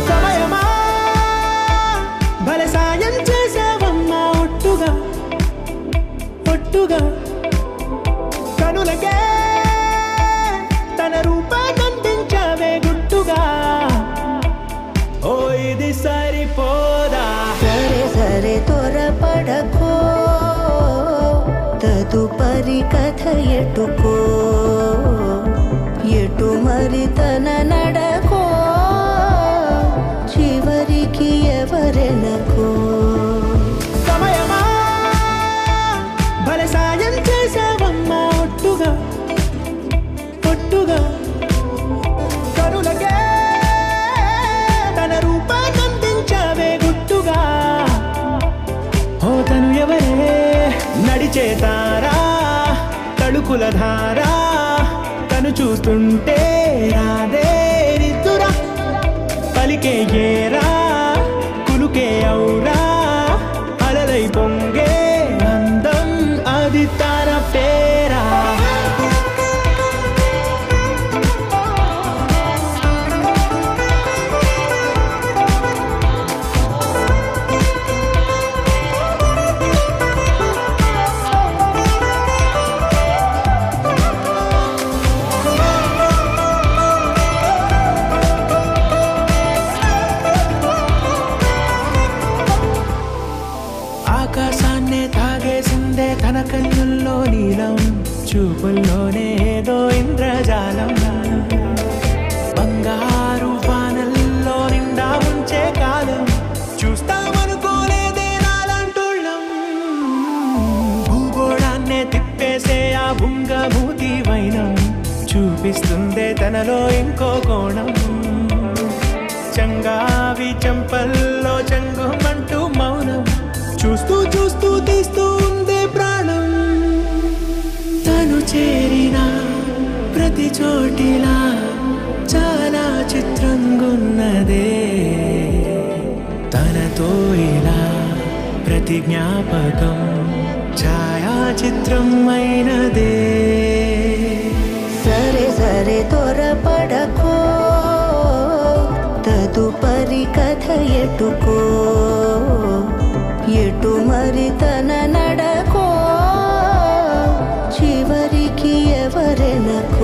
సమయమా భలే సాయం చేసావమ్మా ఒట్టుగా ఒట్టుగా కనులకే తన రూపాన్నందించావే గుట్టుగా ఓ ఇది సరిపోదా సరే సరే త్వరపడకో తదుపరి కథ ఎటుకో ఎటు మరి తన నడకో చివరికి ఎవరెనకో సమయమా భలే సాయం చేసావమ్మా ఒట్టుగా ఒట్టుగా కనులకే తన రూపాన్నందించావే గుట్టుగా ఓ తను ఎవరే నడిచే తారా తడుకుల ధారా తను చూస్తుంటే రాదే రితురా పలికే ఏరా కులుకే ఔరా అలలై పొంగే అందం అది తన పేరా ఆకాశాన్నే తాగేసిందే తన కన్నుల్లో నీలం చూపుల్లోనే ఏదో ఇంద్రజాలం బంగారు వానల్లో నిండా ఉంచే కాలం చూస్తామనుకోలేదే నాలంటుళ్ళం భూగోళాన్నే తిప్పేసే ఆ భుంగమూతి వైనం చూపిస్తుందే తనలో ఇంకో కోణం చంగావి చంపల్లో చంగుమంటూ మౌనం చూస్తూ చూస్తూ తీస్తూ ఉందే ప్రాణం తను చేరిన ప్రతి చోటిలా చాలా చిత్రంగున్నదే తనతో ఇలా ప్రతి జ్ఞాపకం ఛాయాచిత్రం అయినదే సరే సరే త్వరపడకో తదుపరి కథ ఎటుకో ఎటు మరి తన నడకో చివరికి ఎవరెనకో